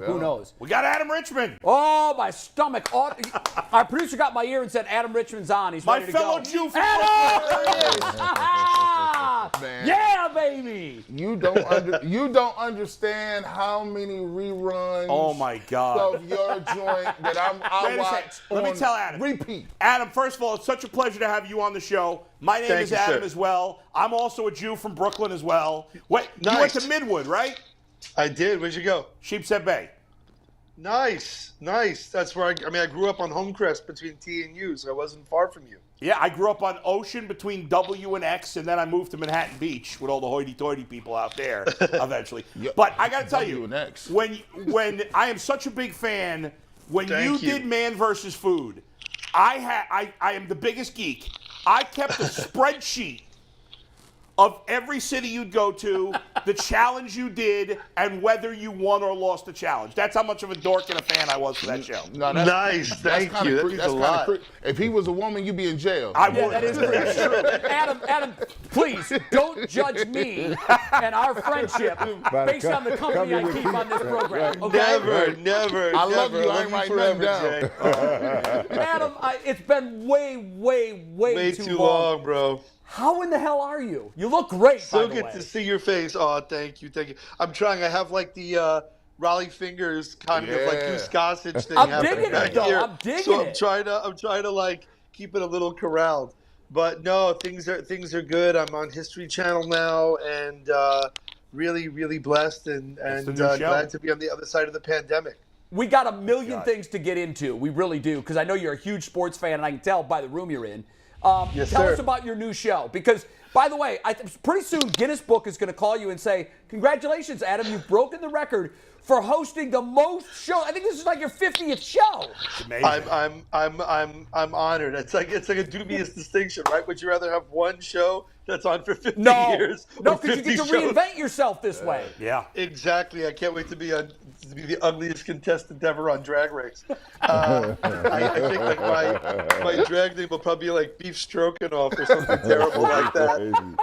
Who knows? We got Adam Richman. Oh, my stomach. Oh, our producer got my ear and said Adam Richman's on. He's ready to go. My fellow Jew from Adam! Yeah, baby. You don't understand how many reruns. Oh my God. Of your joint that I watch. Let me tell Adam. Repeat. Adam, first of all, it's such a pleasure to have you on the show. My name is Adam as well. I'm also a Jew from Brooklyn as well. What? Nice. You went to Midwood, right? I did. Where'd you go? Sheepshead Bay. Nice. That's where I grew up on Homecrest between T and U, so I wasn't far from you. Yeah, I grew up on Ocean between W and X, and then I moved to Manhattan Beach with all the hoity-toity people out there eventually. But I got to tell you, when I am such a big fan, when you did Man vs. Food, I am the biggest geek. I kept a spreadsheet of every city you'd go to, the challenge you did, and whether you won or lost the challenge. That's how much of a dork and a fan I was for that show. No, Nice. Thank you. That means a lot. If he was a woman, you'd be in jail. I would. That is pretty true. Adam, please don't judge me and our friendship based on the company I keep on this program. Okay? Never. I love you. I ain't writing nothing down. Adam, it's been way too long, bro. How in the hell are you? You look great, So by the way. good to see your face. Oh, thank you. I'm trying. I have like the Raleigh fingers kind of like Goose Gossage thing. I'm digging it, though. Here. I'm digging so it. I'm trying to like keep it a little corralled. But no, things are good. I'm on History Channel now, and really blessed and glad to be on the other side of the pandemic. We got a million things to get into. We really do, because I know you're a huge sports fan, and I can tell by the room you're in. Tell us about your new show, because, by the way, pretty soon Guinness Book is going to call you and say, congratulations, Adam, you've broken the record for hosting the most show. I think this is like your 50th show. It's amazing. I'm honored. It's like a dubious distinction, right? Would you rather have one show that's on for 50 years? No, because you get to reinvent yourself this way. Yeah. Exactly. I can't wait to be the ugliest contestant ever on Drag Race. I think like my drag name will probably be like Beef Stroganoff or something terrible like that.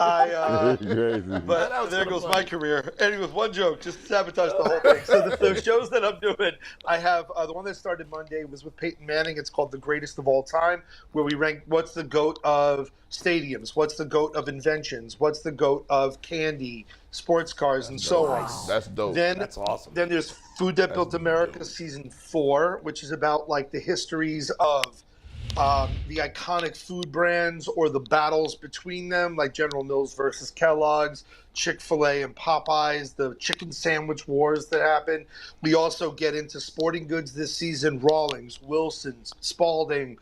But there goes my career. Anyway, one joke, just sabotage the whole thing. So the shows that I'm doing, I have the one that started Monday was with Peyton Manning. It's called The Greatest of All Time, where we rank what's the GOAT of stadiums, what's the GOAT of inventions, what's the GOAT of candy, sports cars, and so on. That's dope. That's awesome. Then there's Food That Built America Season 4, which is about like the histories of the iconic food brands or the battles between them, like General Mills versus Kellogg's, Chick-fil-A and Popeyes, the chicken sandwich wars that happened. We also get into sporting goods this season, Rawlings, Wilson's, Spalding.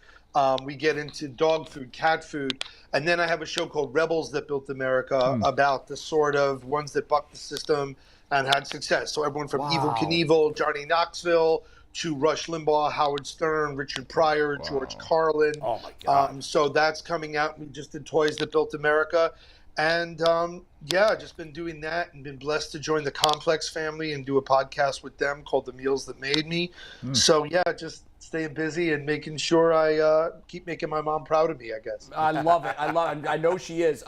We get into dog food, cat food. And then I have a show called Rebels That Built America about the sort of ones that bucked the system and had success. So everyone from Evel Knievel, Johnny Knoxville, to Rush Limbaugh, Howard Stern, Richard Pryor, George Carlin. Oh, my God. So that's coming out. We just did Toys That Built America. And, just been doing that and been blessed to join the Complex family and do a podcast with them called The Meals That Made Me. So, just staying busy and making sure I keep making my mom proud of me, I guess. I love it. I know she is.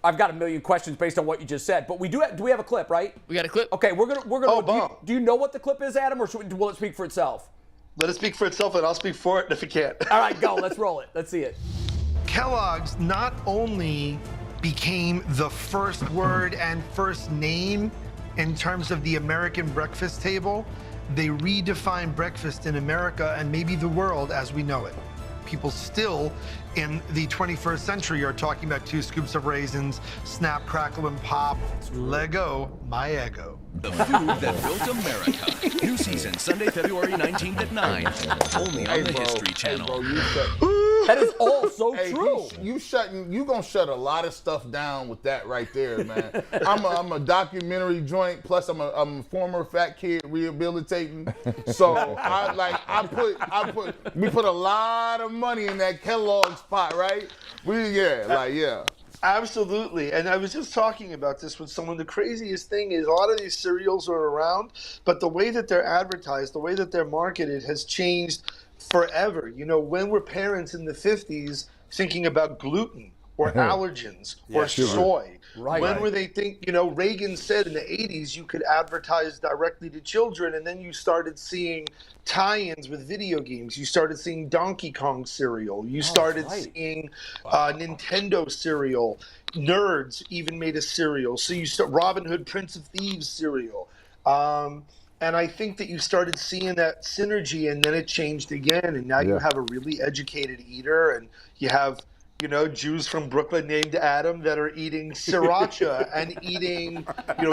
I've got a million questions based on what you just said, but do we have a clip, right? We got a clip. Okay, we're gonna. Oh, do you know what the clip is, Adam, or will it speak for itself? Let it speak for itself, and I'll speak for it if it can't. All right, go. Let's roll it. Let's see it. Kellogg's not only became the first word and first name in terms of the American breakfast table, they redefined breakfast in America and maybe the world as we know it. People still in the 21st century are talking about 2 scoops of raisins, snap, crackle, and pop, Lego, my ego. The Food That Built America. New season, Sunday, February 19th at 9. Only on the History Channel. That is all so true. You gonna shut a lot of stuff down with that right there, man. I'm a documentary joint. Plus, I'm a former fat kid rehabilitating. So we put a lot of money in that Kellogg's pot, right? Absolutely. And I was just talking about this with someone. The craziest thing is a lot of these cereals are around, but the way that they're advertised, the way that they're marketed has changed forever. You know, when we're parents in the 50s thinking about gluten or allergens or soy? Right. When were they Reagan said in the 80s you could advertise directly to children, and then you started seeing tie-ins with video games. You started seeing Donkey Kong cereal. You started seeing Nintendo cereal. Nerds even made a cereal. So you start Robin Hood, Prince of Thieves cereal. And I think that you started seeing that synergy, and then it changed again. And now you have a really educated eater, and you have, Jews from Brooklyn named Adam that are eating sriracha and eating,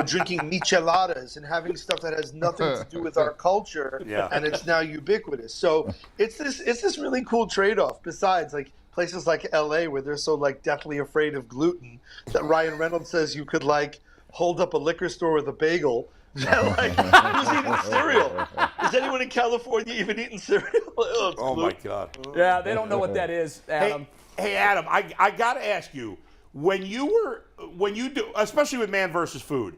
drinking micheladas and having stuff that has nothing to do with our culture. Yeah. And it's now ubiquitous. So it's this really cool trade-off. Besides, like places like LA where they're so like deathly afraid of gluten that Ryan Reynolds says you could like hold up a liquor store with a bagel. Like, who's eating cereal? Is anyone in California even eating cereal? Oh my God. Yeah, they don't know what that is, Adam. Hey Adam, I got to ask you, when you do, especially with Man versus Food,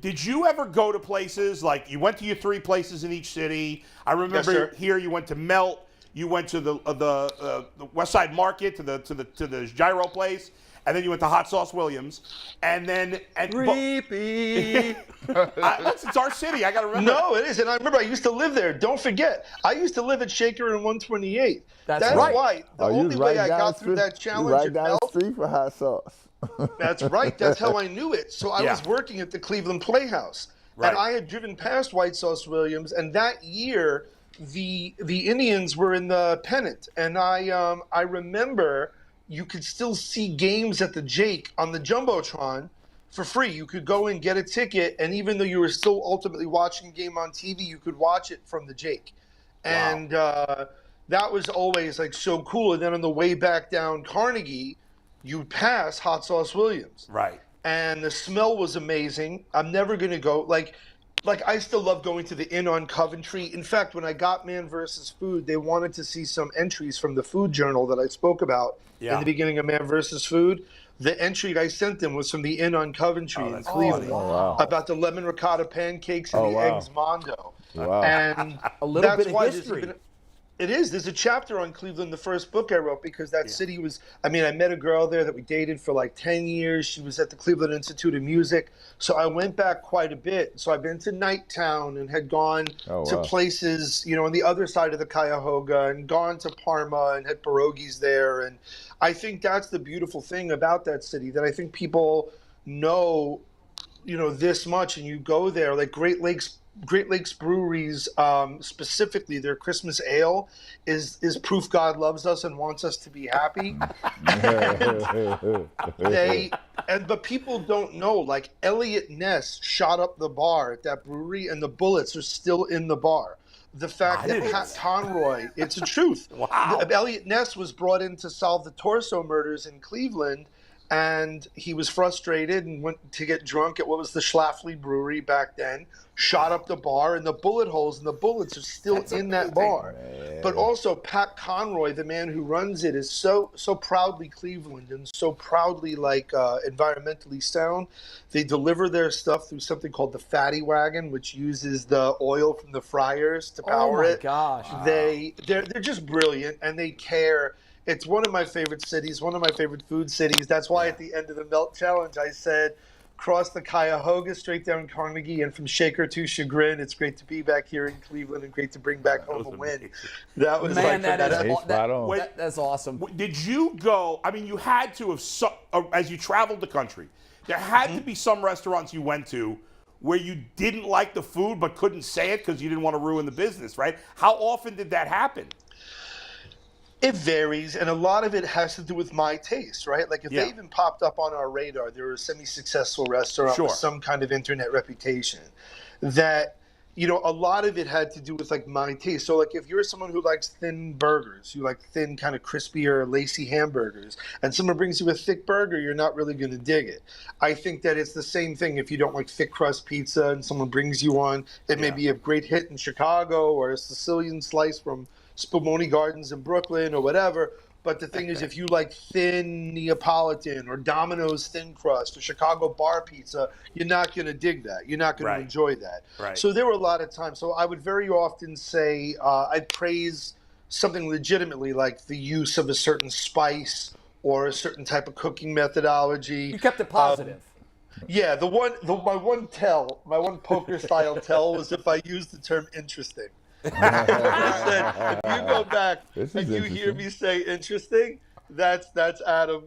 did you ever go to places like you went to your 3 places in each city? I remember here you went to Melt, you went to the West Side Market to the gyro place. And then you went to Hot Sauce Williams, and then Creepy. It's our city. I got to remember. No, it is, and I remember I used to live there. Don't forget, I used to live at Shaker and 128. That's right. Why the only way I got through that challenge right down the street for hot sauce. That's right. That's how I knew it. So I was working at the Cleveland Playhouse, and I had driven past White Sauce Williams, and that year the Indians were in the pennant, and I remember. You could still see games at the Jake on the Jumbotron for free. You could go and get a ticket, and even though you were still ultimately watching a game on TV, you could watch it from the Jake. And that was always like so cool. And then on the way back down Carnegie, you'd pass Hot Sauce Williams. Right. And the smell was amazing. I'm never going to go like I still love going to the Inn on Coventry. In fact, when I got Man vs. Food, they wanted to see some entries from the Food Journal that I spoke about in the beginning of Man vs. Food. The entry I sent them was from the Inn on Coventry in Cleveland about the lemon ricotta pancakes and the eggs mondo. Wow. And a little bit of history. It is. There's a chapter on Cleveland, the first book I wrote, because that city was, I met a girl there that we dated for like 10 years. She was at the Cleveland Institute of Music. So I went back quite a bit. So I've been to Nighttown and had gone to places, on the other side of the Cuyahoga, and gone to Parma and had pierogies there. And I think that's the beautiful thing about that city, that I think people know, this much, and you go there, like Great Lakes breweries, specifically their Christmas ale is proof God loves us and wants us to be happy. But people don't know, like Elliot Ness shot up the bar at that brewery, and the bullets are still in the bar. The fact that Pat Conroy, it's the truth. Wow. Elliot Ness was brought in to solve the Torso murders in Cleveland, and he was frustrated and went to get drunk at what was the Schlafly Brewery back then, shot up the bar, and the bullet holes and the bullets are still in that bar. Man. But also Pat Conroy, the man who runs it, is so proudly Cleveland and so proudly environmentally sound. They deliver their stuff through something called the Fatty Wagon, which uses the oil from the fryers to power it. Oh my gosh. They're just brilliant, and they care. It's one of my favorite cities, one of my favorite food cities. That's why at the end of the Melt Challenge, I said, cross the Cuyahoga straight down Carnegie, and from Shaker to Chagrin. It's great to be back here in Cleveland and great to bring back home a win. That was that's awesome. Did you go? You had to have, as you traveled the country, there had to be some restaurants you went to where you didn't like the food but couldn't say it because you didn't want to ruin the business, right? How often did that happen? It varies, and a lot of it has to do with my taste, right? Like if they even popped up on our radar, they were a semi-successful restaurant with some kind of internet reputation, that, a lot of it had to do with like my taste. So like if you're someone who likes thin burgers, you like thin kind of crispier, lacy hamburgers, and someone brings you a thick burger, you're not really going to dig it. I think that it's the same thing if you don't like thick crust pizza and someone brings you one. It may be a great hit in Chicago or a Sicilian slice from Spumoni Gardens in Brooklyn or whatever. But the thing is, if you like thin Neapolitan or Domino's thin crust or Chicago bar pizza, you're not going to dig that. You're not going to enjoy that. Right. So there were a lot of times. So I would very often say I'd praise something legitimately like the use of a certain spice or a certain type of cooking methodology. You kept it positive. Yeah, my one poker style tell was if I used the term interesting. I said, if you go back and you hear me say interesting, that's Adam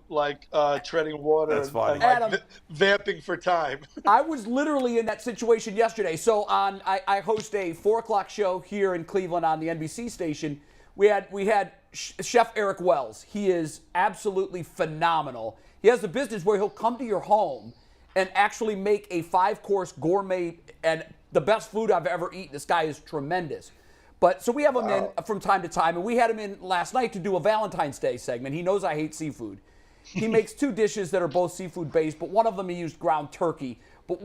treading water. That's funny. And Adam, vamping for time. I was literally in that situation yesterday. So I host a 4:00 show here in Cleveland on the NBC station. We had Chef Eric Wells. He is absolutely phenomenal. He has a business where he'll come to your home and actually make a 5-course gourmet and the best food I've ever eaten. This guy is tremendous. But so we have him in from time to time, and we had him in last night to do a Valentine's Day segment. He knows I hate seafood. He makes 2 dishes that are both seafood based, but one of them he used ground turkey. But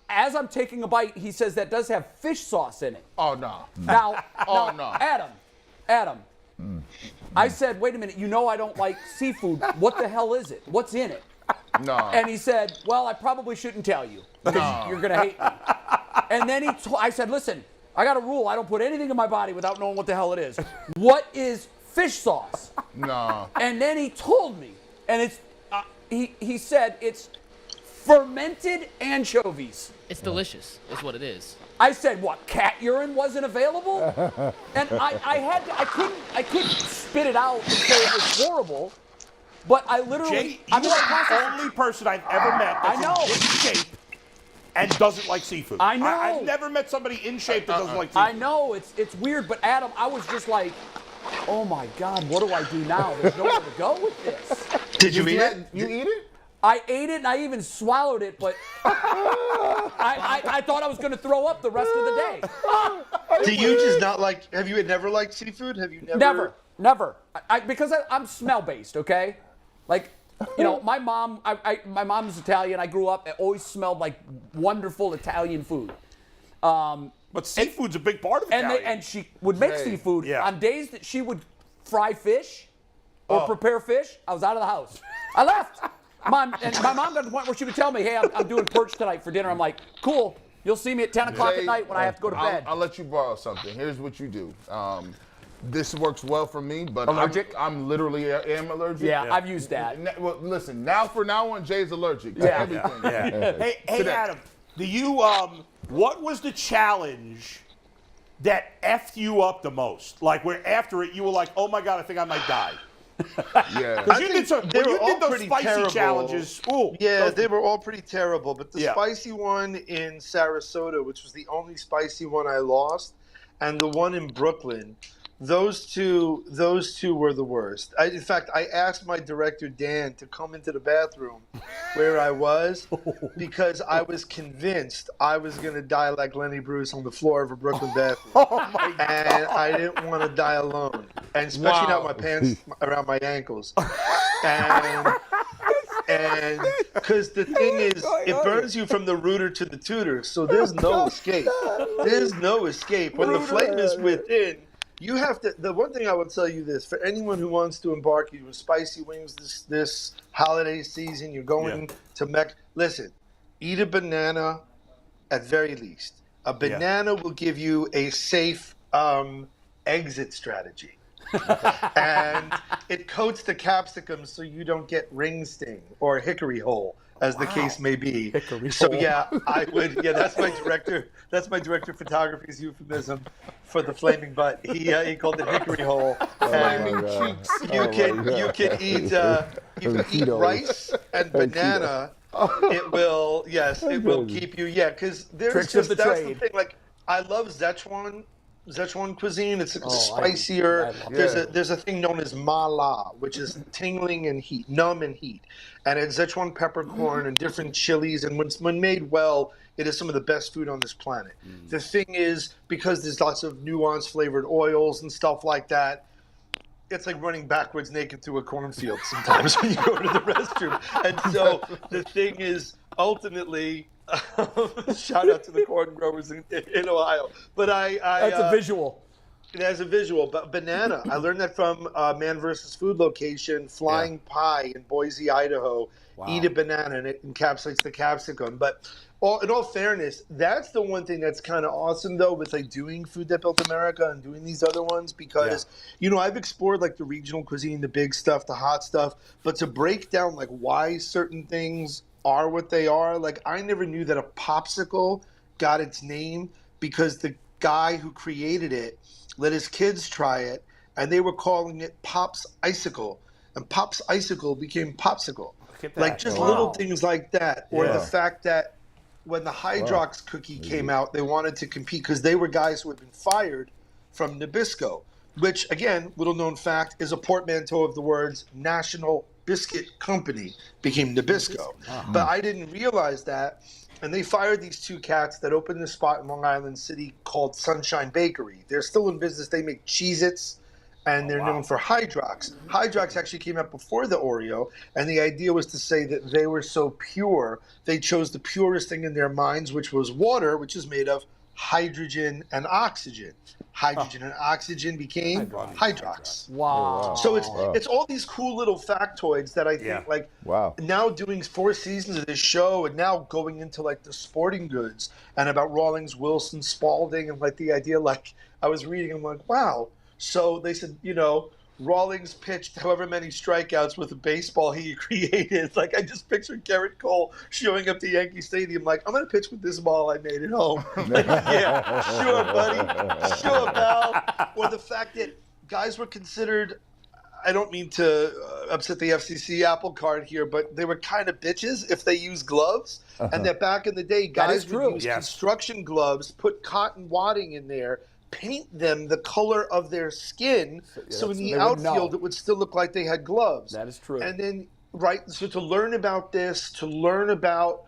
as I'm taking a bite, he says that does have fish sauce in it. Oh no. Now, no. Adam. I said, wait a minute, I don't like seafood. What the hell is it? What's in it? No. And he said, well, I probably shouldn't tell you because you're going to hate me. And then I said, listen, I got a rule. I don't put anything in my body without knowing what the hell it is. What is fish sauce? No. And then he told me, and it's he said it's fermented anchovies. It's delicious, is what it is. I said, what, cat urine wasn't available? And I couldn't spit it out and say it was horrible. But I literally, Jay, you are the only person I've ever met that's in good shape and doesn't like seafood. I know. I've never met somebody in shape that doesn't like seafood. I know, it's weird, but Adam, I was just like, oh my God, what do I do now? There's nowhere to go with this. Did you eat it? You eat it? I ate it and I even swallowed it, but I thought I was going to throw up the rest of the day. Do you just not like? Have you never liked seafood? Have you never? Never. Because I'm smell based, okay? Like, my mom is Italian. I grew up, it always smelled like wonderful Italian food. But seafood's a big part of Italian. And she would make seafood on days that she would fry fish or prepare fish. I was out of the house. I left. My mom got to the point where she would tell me, hey, I'm doing perch tonight for dinner. I'm like, cool. You'll see me at 10 o'clock at night when I have to go to bed. I'll let you borrow something. Here's what you do. This works well for me, but allergic? I'm literally am allergic. Yeah, I've used that. Well, listen, from now on, Jay's allergic to everything. Hey, Adam, do you what was the challenge that effed you up the most? Like where after it you were like, oh my God, I think I might die. Yeah. Because you did those spicy terrible challenges. Ooh, they were all pretty terrible. But the spicy one in Sarasota, which was the only spicy one I lost, and the one in Brooklyn, those two were the worst. In fact, I asked my director Dan to come into the bathroom where I was because I was convinced I was going to die like Lenny Bruce on the floor of a Brooklyn bathroom. Oh my God. And I didn't want to die alone, and especially not my pants around my ankles. And because the thing is, it burns you from the rooter to the tutor, so there's no escape. There's no escape. When the flame is within, you have to. The one thing I would tell you this: for anyone who wants to embark on spicy wings this holiday season, you're going to Mecca. Listen, eat a banana, at very least. A banana will give you a safe exit strategy. And it coats the capsicum so you don't get ring sting or hickory hole, as the case may be. So yeah, I would. Yeah, that's my director. That's my director of photography's euphemism for the flaming butt. He called it hickory hole. Flaming cheeks. You can eat rice and banana. It will keep you. Yeah, because that's the thing. Like I love Szechuan cuisine. It's spicier. There's a thing known as mala, which is tingling and heat, numb and heat, and it's Szechuan peppercorn and different chilies. And when made well, it is some of the best food on this planet. The thing is, because there's lots of nuanced flavored oils and stuff like that, it's like running backwards naked through a cornfield sometimes when you go to the restroom. And so the thing is, ultimately. Shout out to the corn growers in Ohio. But that's a visual. it has a visual, but banana. I learned that from Man vs. Food location, Flying Pie in Boise, Idaho. Wow. Eat a banana and it encapsulates the capsicum. But in all fairness, that's the one thing that's kind of awesome though with like doing Food That Built America and doing these other ones because I've explored like the regional cuisine, the big stuff, the hot stuff, but to break down like why certain things are what they are, like I never knew that a popsicle got its name because the guy who created it let his kids try it, and they were calling it Pop's Icicle, and Pop's Icicle became Popsicle. Like just little things like that, or the fact that when the Hydrox cookie came out, they wanted to compete because they were guys who had been fired from Nabisco, which again, little known fact, is a portmanteau of the words National Biscuit Company, became Nabisco. But I didn't realize that. And they fired these two cats that opened this spot in Long Island City called Sunshine Bakery. They're still in business. They make Cheez-Its, and they're known for Hydrox. Hydrox actually came out before the Oreo, and the idea was to say that they were so pure, they chose the purest thing in their minds, which was water, which is made of hydrogen and oxygen. Hydrogen and oxygen became Hydrox. Wow. So it's all these cool little factoids that I think now doing 4 seasons of this show and now going into like the sporting goods and about Rawlings, Wilson, Spalding, and like the idea, like I was reading, I'm like, wow. So they said, Rawlings pitched however many strikeouts with a baseball he created. Like I just pictured Garrett Cole showing up to Yankee Stadium like, I'm going to pitch with this ball I made at home. Like, yeah, sure, buddy. Sure, pal. Or the fact that guys were considered, I don't mean to upset the FCC apple cart here, but they were kind of bitches if they used gloves. And that back in the day, guys would use construction gloves, put cotton wadding in there, paint them the color of their skin, so in the outfield it would still look like they had gloves. That is true. And then, so to learn about this, to learn about,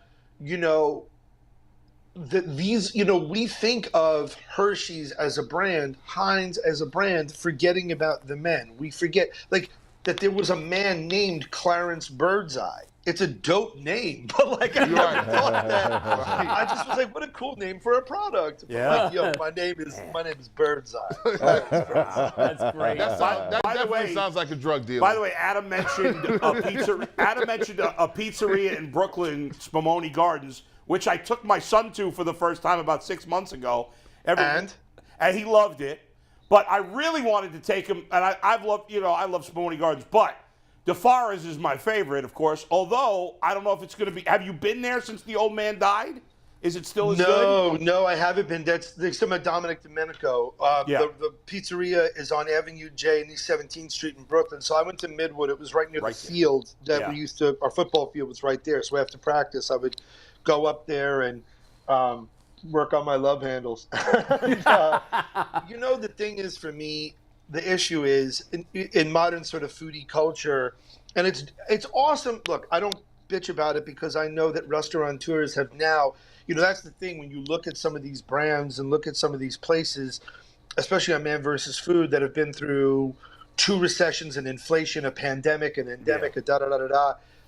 these, we think of Hershey's as a brand, Heinz as a brand, forgetting about the men. We forget, like, that there was a man named Clarence Birdseye. It's a dope name, but like I never thought that. I just was like, what a cool name for a product. Yeah. Like, my name is Birdseye. That's great. That definitely sounds like a drug dealer. By the way, Adam mentioned a pizza. Adam mentioned a pizzeria in Brooklyn, Spumoni Gardens, which I took my son to for the first time about 6 months ago. And he loved it. But I really wanted to take him, and I love Spumoni Gardens, but DeFara's is my favorite, of course, although I don't know if it's going to be. Have you been there since the old man died? Is it still as good? No, I haven't been. They're talking about Dominic Domenico. The pizzeria is on Avenue J and East 17th Street in Brooklyn. So I went to Midwood. It was right near the field that we used to, our football field was right there. So after practice, I would go up there and work on my love handles. The thing is for me, the issue is in modern sort of foodie culture, and it's awesome. Look, I don't bitch about it because I know that restaurateurs have now, that's the thing when you look at some of these brands and look at some of these places, especially on Man vs. Food, that have been through 2 recessions and inflation, a pandemic, an endemic,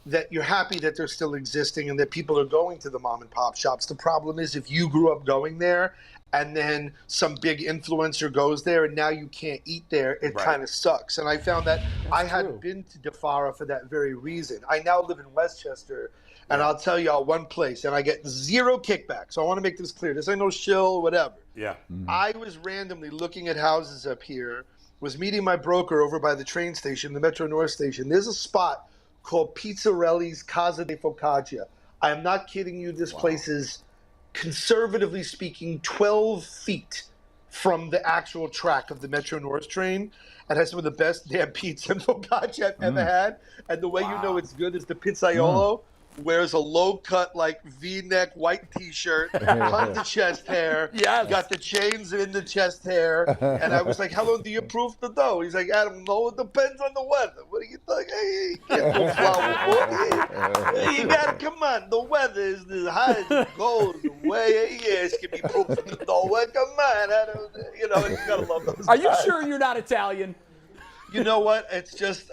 that you're happy that they're still existing and that people are going to the mom and pop shops. The problem is if you grew up going there and then some big influencer goes there and now you can't eat there, it kind of sucks. And I found that I hadn't been to DeFara for that very reason. I now live in Westchester, and I'll tell y'all one place, and I get 0 kickback. So I want to make this clear. This ain't no shill, whatever. Yeah. I was randomly looking at houses up here, was meeting my broker over by the train station, the Metro North station. There's a spot called Pizzarelli's Casa de Focaccia. I am not kidding you. This place is, conservatively speaking, 12 feet from the actual track of the Metro North train. It has some of the best damn pizza and focaccia I've ever had. And the way you know it's good is the pizzaiolo wears a low-cut, like, V-neck white T-shirt, cut the chest hair, got the chains in the chest hair, and I was like, how long do you proof the dough? He's like, Adam, no, it depends on the weather. What do you think? Hey, you can't go flour, boy. You gotta, come on, the weather is as high as it goes. The way it can be proof the dough. Well, come on, Adam. You gotta love those Are you guys. sure you're not Italian? You know what? It's just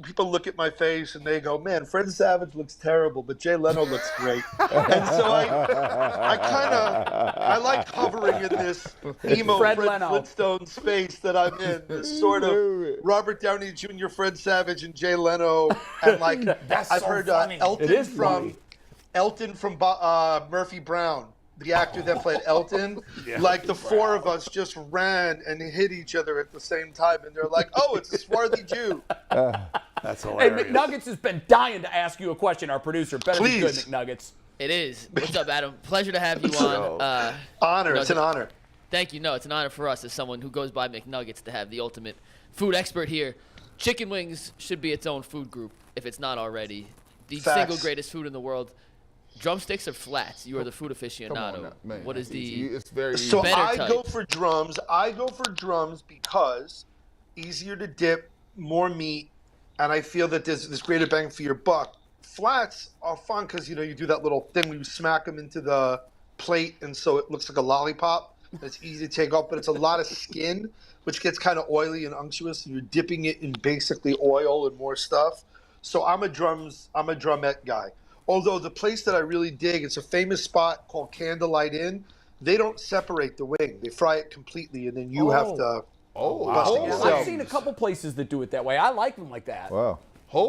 people look at my face and they go, "Man, Fred Savage looks terrible, but Jay Leno looks great." And so I like hovering in this emo Fred Flintstone space that I'm in. This sort of Robert Downey Jr., Fred Savage, and Jay Leno, and like I've heard Elton from Murphy Brown. The actor that played Elton, like the four of us just ran and hit each other at the same time, and they're like, "Oh, it's a swarthy Jew." That's hilarious. Hey, McNuggets has been dying to ask you a question. Our producer, better be good, McNuggets. It is. What's up, Adam? Pleasure to have you on. Honor. It's an honor. Thank you. No, it's an honor for us as someone who goes by McNuggets to have the ultimate food expert here. Chicken wings should be its own food group if it's not already. The single greatest food in the world. Drumsticks or flats? You are the food aficionado. What is the it's very easy. So I go for drums. I go for drums because easier to dip, more meat, and I feel that there's greater bang for your buck. Flats are fun because you do that little thing where you smack them into the plate, and so it looks like a lollipop. It's easy to take off, but it's a lot of skin, which gets kind of oily and unctuous, and you're dipping it in basically oil and more stuff. So I'm a drumette guy. Although the place that I really dig, it's a famous spot called Candlelight Inn. They don't separate the wing; they fry it completely, and then you have to. I've seen a couple places that do it that way. I like them like that. Wow.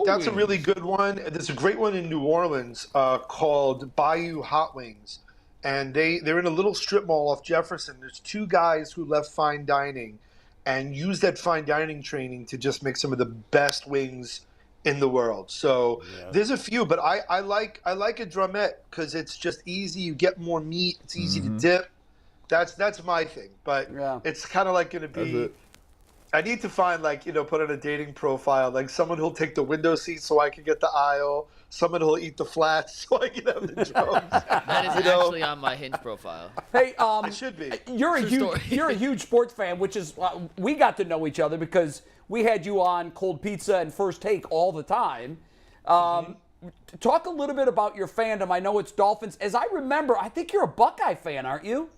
That's a really good one. There's a great one in New Orleans called Bayou Hot Wings, and they're in a little strip mall off Jefferson. There's two guys who left fine dining, and used that fine dining training to just make some of the best wings in the world. So there's a few, but I like a drumette because it's just easy. You get more meat. It's easy to dip. That's my thing. But it's kind of like going to be. I need to find put on a dating profile like someone who'll take the window seat so I can get the aisle. Someone who'll eat the flats so I can have the drums. That is actually on my Hinge profile. Hey, I should be. You're a huge sports fan, which is we got to know each other because we had you on Cold Pizza and First Take all the time. Talk a little bit about your fandom. I know it's Dolphins. As I remember, I think you're a Buckeye fan, aren't you?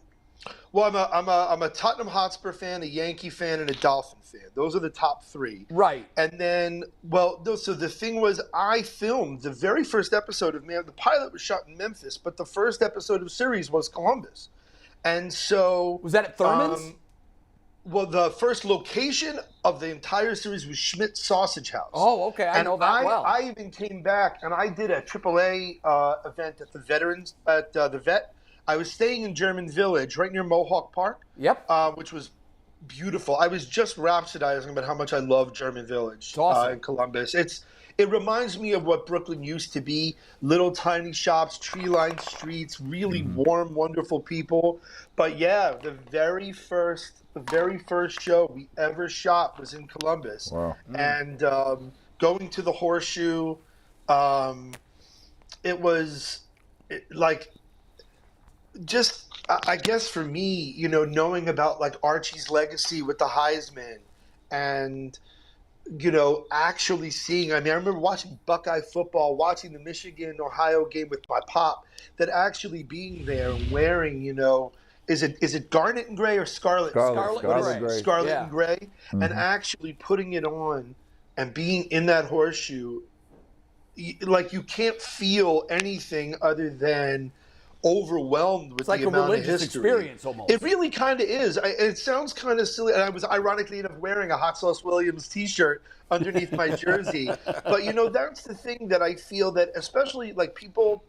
Well, I'm a Tottenham Hotspur fan, a Yankee fan, and a Dolphin fan. Those are the top three. Right. And then, so the thing was, I filmed the very first episode of the pilot was shot in Memphis, but the first episode of the series was Columbus. And so... Was that at Thurman's? The first location of the entire series was Schmidt's Sausage House. Oh, okay. I know that well. I even came back, and I did a AAA event at the the Vet. I was staying in German Village, right near Mohawk Park. Yep. Which was beautiful. I was just rhapsodizing about how much I love German Village in Columbus. It reminds me of what Brooklyn used to be: little tiny shops, tree-lined streets, really warm, wonderful people. But yeah, the very first show we ever shot was in Columbus. Wow. And going to the Horseshoe, it was just, I guess for me, knowing about Archie's legacy with the Heisman and, actually seeing, I remember watching Buckeye football, watching the Michigan-Ohio game with my pop, that actually being there and wearing, is it garnet and gray or scarlet? Scarlet gray. Scarlet and gray. And actually putting it on and being in that horseshoe, you can't feel anything other than overwhelmed with the amount of history. It's like a religious experience almost. It really kind of is. It sounds kind of silly. And I was ironically enough wearing a Hot Sauce Williams t-shirt underneath my jersey. But, that's the thing that I feel that especially people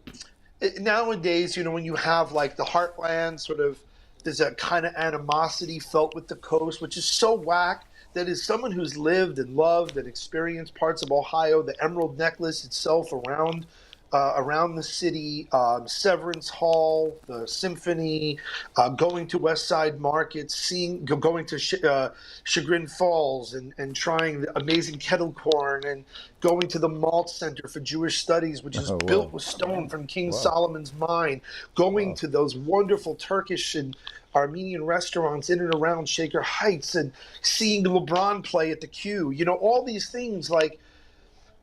nowadays, when you have the Heartland sort of, there's a kind of animosity felt with the coast, which is so whack. That is someone who's lived and loved and experienced parts of Ohio, the Emerald Necklace itself around the city, Severance Hall, the Symphony, going to West Side Market, going to Chagrin Falls and trying the amazing kettle corn, and going to the Malt Center for Jewish Studies, which is built with stone from King Solomon's mine, going to those wonderful Turkish and Armenian restaurants in and around Shaker Heights, and seeing the LeBron play at the Q. All these things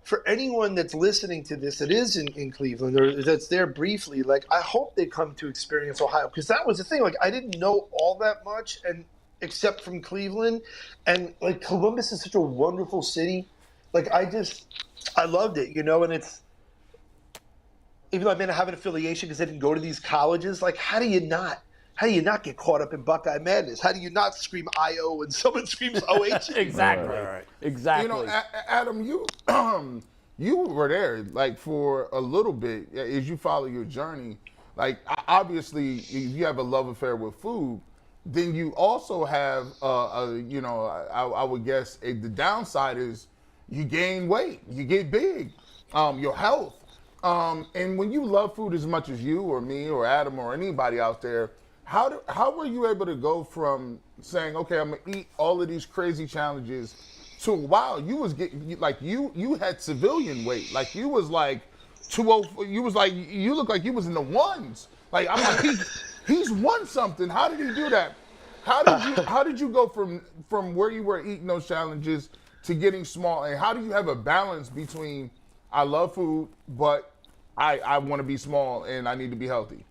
for anyone that's listening to this that is in Cleveland or that's there briefly, I hope they come to experience Ohio, because that was the thing. I didn't know all that much, and except from Cleveland. And like Columbus is such a wonderful city. Like I loved it, and it's, even though I may not have an affiliation because I didn't go to these colleges, like how do you not get caught up in Buckeye madness? How do you not scream IO when someone screams OH? Exactly. Right. Exactly. Adam, you were there like for a little bit as you follow your journey. Like obviously, if you have a love affair with food, then you also have I would guess the downside is you gain weight, you get big, your health. And when you love food as much as you or me or Adam or anybody out there, how were you able to go from saying, okay, I'm gonna eat all of these crazy challenges to wow, you was getting like you had civilian weight, like you was like 204, you look like you was in the ones. Like I'm like he's won something. How did he do that? How did you go from where you were eating those challenges to getting small, and how do you have a balance between I love food but I want to be small and I need to be healthy?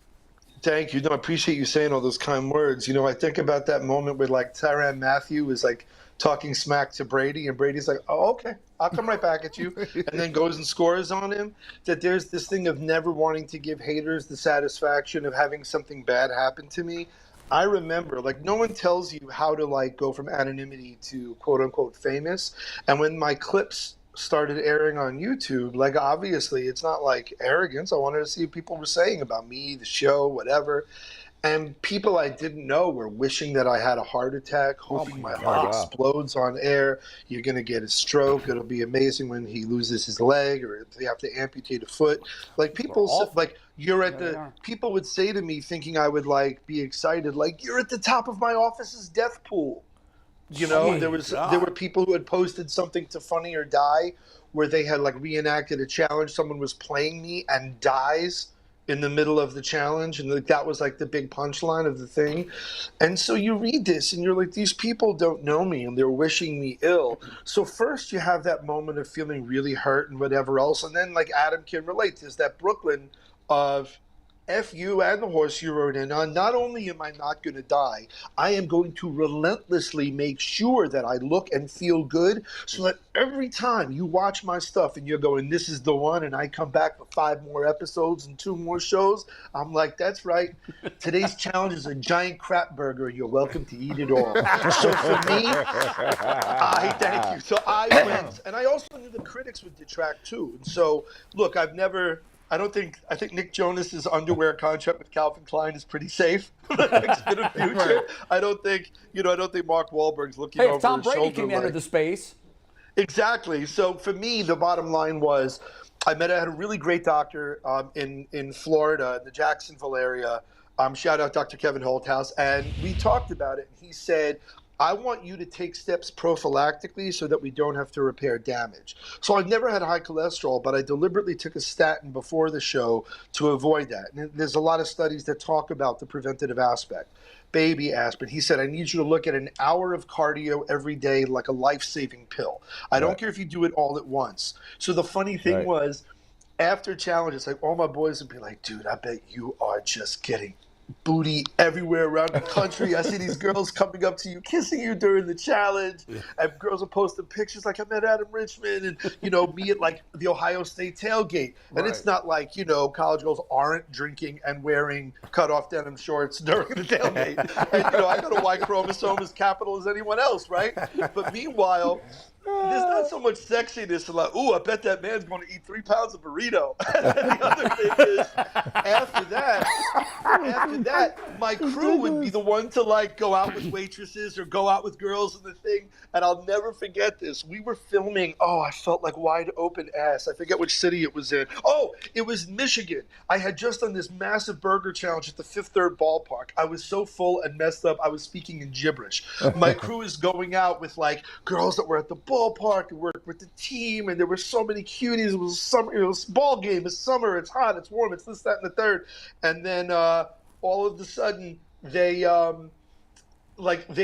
Thank you. No, I appreciate you saying all those kind words. I think about that moment where like Tyrann Mathieu was like talking smack to Brady, and Brady's like, "Oh, okay, I'll come right back at you," and then goes and scores on him. That there's this thing of never wanting to give haters the satisfaction of having something bad happen to me. I remember, like, no one tells you how to like go from anonymity to quote unquote famous, and when my clips started airing on YouTube, like obviously it's not like arrogance. I wanted to see what people were saying about me, the show, whatever. And people I didn't know were wishing that I had a heart attack, hoping my heart explodes on air. You're going to get a stroke. It'll be amazing when he loses his leg, or if they have to amputate a foot. Like people, like you're at people would say to me thinking I would like be excited, like you're at the top of my office's death pool. There were people who had posted something to Funny or Die where they had like reenacted a challenge. Someone was playing me and dies in the middle of the challenge, and like that was like the big punchline of the thing. And so you read this and you're like, these people don't know me and they're wishing me ill. So first you have that moment of feeling really hurt and whatever else, and then like Adam can relate, there's that Brooklyn of F you and the horse you rode in on. Not only am I not going to die, I am going to relentlessly make sure that I look and feel good so that every time you watch my stuff and you're going, this is the one, and I come back for 5 more episodes and 2 more shows, I'm like, that's right. Today's challenge is a giant crap burger. You're welcome to eat it all. So for me, I thank you. So I went. And I also knew the critics would detract too. And so, look, I think Nick Jonas's underwear contract with Calvin Klein is pretty safe for the next bit of future. I don't think Mark Wahlberg's looking over his shoulder. Hey, Tom Brady can enter the space. Exactly. So for me, the bottom line was I had a really great doctor in Florida, in the Jacksonville area. Shout out Dr. Kevin Holthouse. And we talked about it. And he said, I want you to take steps prophylactically so that we don't have to repair damage. So I've never had high cholesterol, but I deliberately took a statin before the show to avoid that. And there's a lot of studies that talk about the preventative aspect. Baby aspirin. He said, I need you to look at an hour of cardio every day like a life-saving pill. I don't care if you do it all at once. So the funny thing was, after challenges, like all my boys would be like, dude, I bet you are just getting booty everywhere around the country. I see these girls coming up to you, kissing you during the challenge, and girls are posting pictures like I met Adam Richman and me at like the Ohio State tailgate. And it's not like college girls aren't drinking and wearing cut-off denim shorts during the tailgate. And I got a Y chromosome as capital as anyone else, right? But meanwhile, there's not so much sexiness like, ooh, I bet that man's going to eat 3 pounds of burrito. The other thing is, after that, my crew would be the one to like go out with waitresses or go out with girls in the thing. And I'll never forget this. We were filming. Oh, I felt like wide open ass. I forget which city it was in. Oh, it was Michigan. I had just done this massive burger challenge at the Fifth Third ballpark. I was so full and messed up. I was speaking in gibberish. My crew is going out with like girls that were at the ballpark and worked with the team, and there were so many cuties. It was summer. It was ball game. It's summer. It's hot. It's warm. It's this, that, and the third. And then all of a sudden they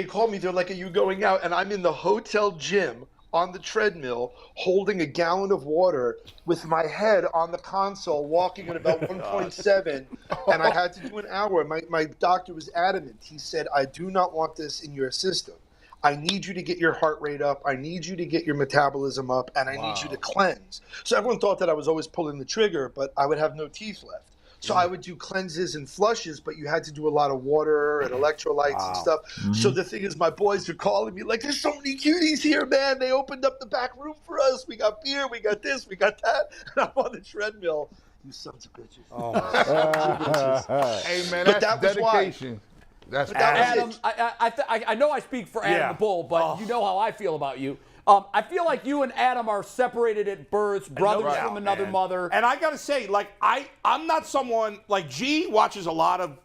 call me. They're like, "Are you going out?" And I'm in the hotel gym on the treadmill holding a gallon of water with my head on the console walking at about 1.7, and I had to do an hour. My doctor was adamant. He said, I do not want this in your system. I need you to get your heart rate up. I need you to get your metabolism up, and I need you to cleanse. So everyone thought that I was always pulling the trigger, but I would have no teeth left. So I would do cleanses and flushes, but you had to do a lot of water and electrolytes and stuff. So the thing is, my boys are calling me like, there's so many cuties here, man. They opened up the back room for us. We got beer, we got this, we got that. And I'm on the treadmill. You sons of bitches. Oh. Hey, man, that's dedication. That's Adam, I know I speak for Adam the Bull, but you know how I feel about you. I feel like you and Adam are separated at birth, brothers from another mother. And I gotta say, like I'm not someone like G watches a lot of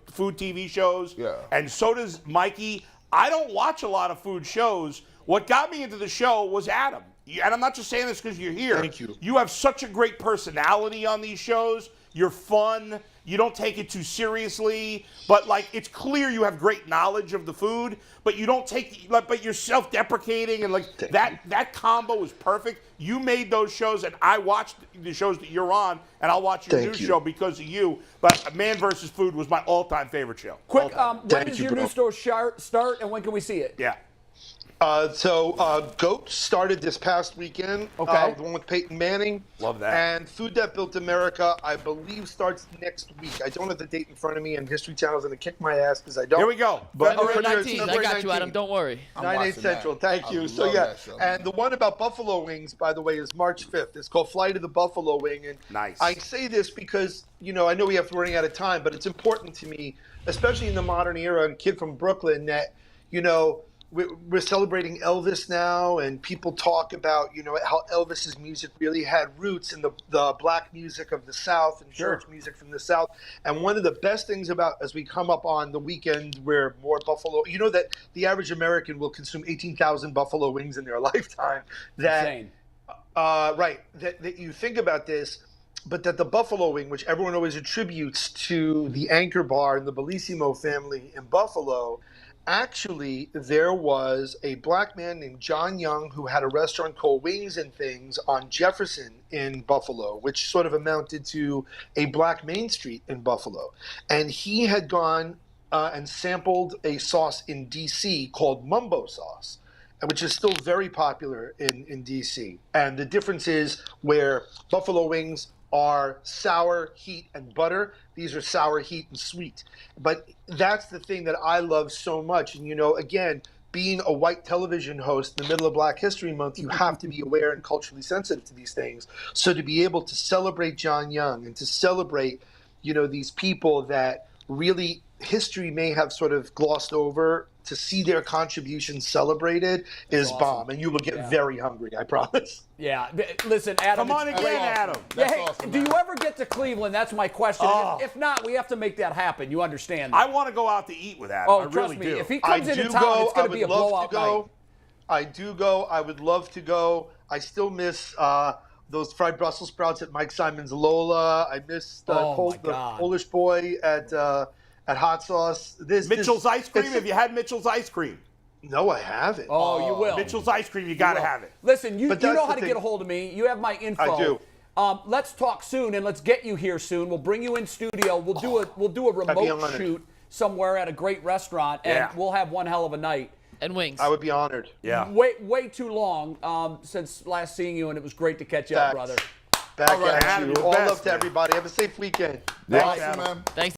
food TV shows, and so does Mikey. I don't watch a lot of food shows. What got me into the show was Adam, and I'm not just saying this because you're here. Thank you. You have such a great personality on these shows. You're fun. You don't take it too seriously, but like it's clear you have great knowledge of the food, but you don't take but you're self-deprecating and like that combo is perfect. You made those shows, and I watched the shows that you're on, and I'll watch your new show because of you. But Man vs. Food was my all-time favorite show. Quick, when does your new store start, and when can we see it? Yeah. So Goat started this past weekend. Okay. The one with Peyton Manning. Love that. And Food That Built America, I believe, starts next week. I don't have the date in front of me, and History Channel's going to kick my ass because I don't. Here we go. February 19th. I got you, Adam. Don't worry. 9/8 Central. Thank you. So yeah, and the one about buffalo wings, by the way, is March 5th. It's called Flight of the Buffalo Wing. And nice. I say this because I know we have running out of time, but it's important to me, especially in the modern era. A kid from Brooklyn that we're celebrating Elvis now, and people talk about, how Elvis's music really had roots in the black music of the South and church music from the South. And one of the best things about, as we come up on the weekend where more buffalo, that the average American will consume 18,000 buffalo wings in their lifetime. Insane. That you think about this, but that the buffalo wing, which everyone always attributes to the Anchor Bar and the Bellissimo family in Buffalo, actually, there was a black man named John Young who had a restaurant called Wings and Things on Jefferson in Buffalo, which sort of amounted to a black Main Street in Buffalo. And he had gone and sampled a sauce in D.C. called mumbo sauce, which is still very popular in D.C. And the difference is where buffalo wings are sour, heat, and butter. These are sour, heat, and sweet. But that's the thing that I love so much. And, again, being a white television host in the middle of Black History Month, you have to be aware and culturally sensitive to these things. So to be able to celebrate John Young and to celebrate, these people that really history may have sort of glossed over, to see their contributions celebrated is awesome. Bomb. And you will get very hungry, I promise. Yeah. Listen, Adam. Come on again, Adam. Yeah, hey, awesome, do you ever get to Cleveland? That's my question. If not, we have to make that happen. You understand that. I want to go out to eat with Adam. Oh, I trust really me. do. If he comes into town, it's going to be a blowout night. I do go. I would love to go. I still miss those fried Brussels sprouts at Mike Simon's Lola. I miss the Polish boy at Hot Sauce. Mitchell's Ice Cream? Have you had Mitchell's Ice Cream? No, I haven't. Oh, you will. Mitchell's Ice Cream, you got to have it. Listen, you know how to get a hold of me. You have my info. I do. Let's talk soon, and let's get you here soon. We'll bring you in studio. We'll do a remote shoot somewhere at a great restaurant, and we'll have one hell of a night. And wings. I would be honored. Yeah. Way too long since last seeing you, and it was great to catch you up, brother. Back at you. All love to everybody. Have a safe weekend. Thanks, man. Thanks.